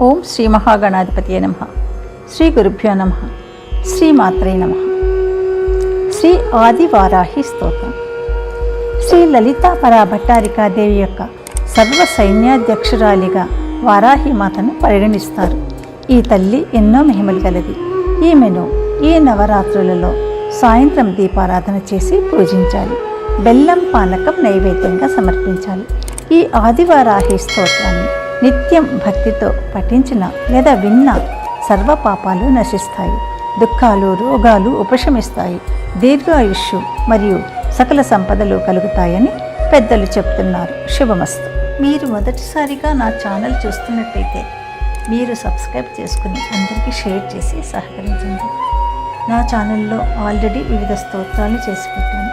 ఓం శ్రీ మహాగణాధిపతియే నమః. శ్రీ గురుభ్యో నమః. శ్రీమాత్రే నమః. శ్రీ ఆదివారాహి స్తోత్రం. శ్రీ లలితా భట్టారికాదేవి యొక్క సర్వ సైన్యాధ్యక్షురాలిగా వారాహి మాతను పరిగణిస్తారు. ఈ తల్లి ఎన్నో మహిమలు గలది. ఈమెను ఈ నవరాత్రులలో సాయంత్రం దీపారాధన చేసి పూజించాలి. బెల్లం పానకం నైవేద్యంగా సమర్పించాలి. ఈ ఆదివారాహి స్తోత్రాన్ని నిత్యం భక్తితో పఠించిన లేదా విన్న సర్వ పాపాలు నశిస్తాయి. దుఃఖాలు రోగాలు ఉపశమిస్తాయి. దీర్ఘాయుష్యు మరియు సకల సంపదలు కలుగుతాయని పెద్దలు చెప్తున్నారు. శుభమస్తు. మీరు మొదటిసారిగా నా ఛానల్ చూస్తున్నట్టయితే మీరు సబ్స్క్రైబ్ చేసుకుని అందరికీ షేర్ చేసి సహకరించండి. నా ఛానల్లో ఆల్రెడీ వివిధ స్తోత్రాలు చేసి పెట్టాను.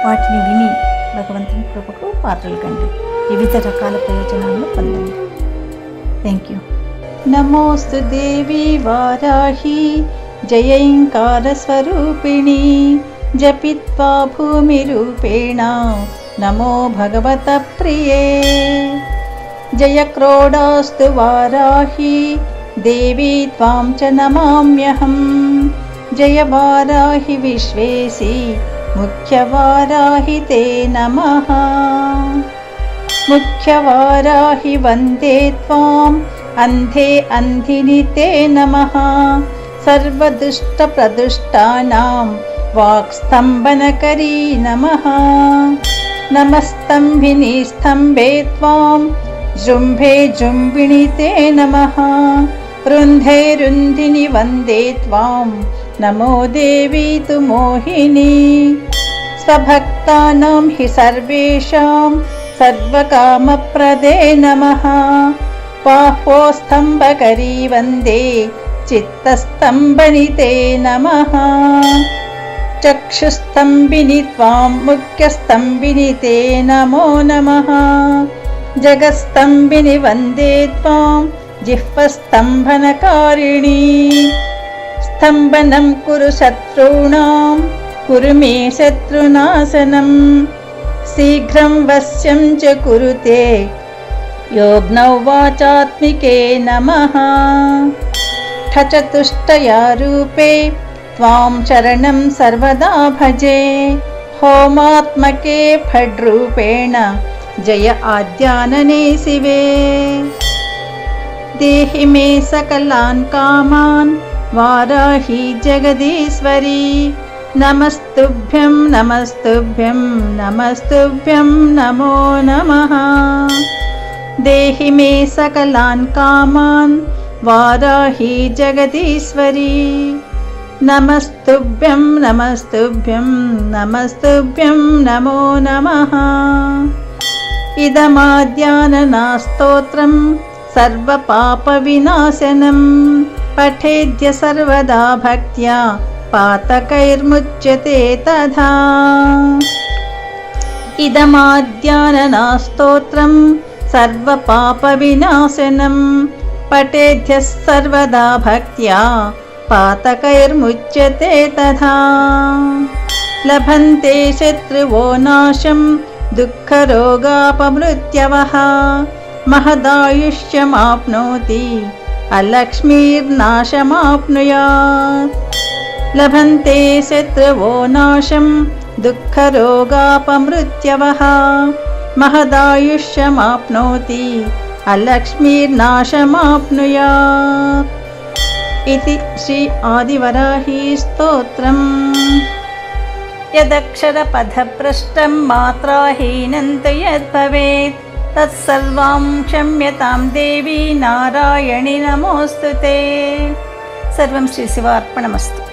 వాటిని విని భగవంతుని కృపకు పాత్రలు కండి. వివిధ రకాల ప్రయోజనాలను పొందండి. Thank you. నమోస్తు దేవి వారాహి జయంకార స్వరూపిణి జపిత్వా భూమి రూపేణ నమో భగవత ప్రియే. జయ క్రోడాస్తు వారాహి దేవి త్వాం చ నమామ్యహం. జయ వారాహి విశ్వేసి ముఖ్య వారాహి తే నమః. ముఖ్య వారాహి వందే త్వాం అంధే అంధిని తే నమః. సర్వదుష్ట ప్రదుష్టానాం వాక్స్తంభనకరీ నమః. నమస్తంభిని స్తంభే త్వాం జృంభే జృంభిణి తే నమః. రుంధే రుంధిని వందే త్వాం నమో దేవీ తు మోహిని. స్వభక్తానాం హి సర్వేషాం సర్వకామప్రదే నమః. బాహ్వో స్తంభకరీ వందే చిత్తస్తంభని తే నమః. చక్షుస్తంభిని త్వాం ముఖ్యస్తంభిని తే నమో నమః. జగస్తంభిని వందే త్వాం జిహ్వస్తంభనకారిణి. స్తంభనం కురు శత్రూణాం కురు మే శత్రునాశనం. శీఘ్రం వశ్యం చ కురుతే యోగ్నౌ వాచాత్మికే నమః. చతుష్టయా రూపే త్వాం శరణం సర్వదా భజే. హోమాత్మకే ఫడ్రూపేణ జయ ఆద్యాననే శివే. దేహి మే సకలాన్ కామాన్ వారాహి జగదీశ్వరి. నమస్తుభ్యం నమస్తుభ్యం నమస్తుభ్యం నమో నమః. దేహి మే సకలాన్ కామాన్ వారాహి జగదీశ్వరి. నమస్తుభ్యం నమస్తుభ్యం నమస్తుభ్యం నమో నమః. ఇదమాద్యాననా స్తోత్రం సర్వ పాప వినాశనం. పఠేద్య సర్వదా భక్త్యా పాతకైర్ముచ్యతే తథా. ఇదమాద్యాననా స్తోత్రం సర్వ పాప వినాశనం. పఠేద్య సర్వదా భక్త్యా పాతకైర్ముచ్యతే తథా. లభంతే శత్రువో నాశం దుఃఖరోగాపమృత్యవః. మహదాయుష్యమాప్నోతి అలక్ష్మీర్నాశమాప్నుయాత్. లభంతే శత్రువో నాశం దుఃఖరోగాపమృత్యవః. మహదాయుష్యమాప్నోతి అలక్ష్మీర్నాశమాప్నుయాత్. ఇది శ్రీ ఆదివరాహి స్తోత్రం. యదక్షర పదభ్రష్టం మాత్రాహీనం తు యద్భవేత్ తత్సర్వం క్షమ్యతాం దేవి నారాయణి నమోస్తుతే. సర్వం శ్రీ శివార్పణమస్తు.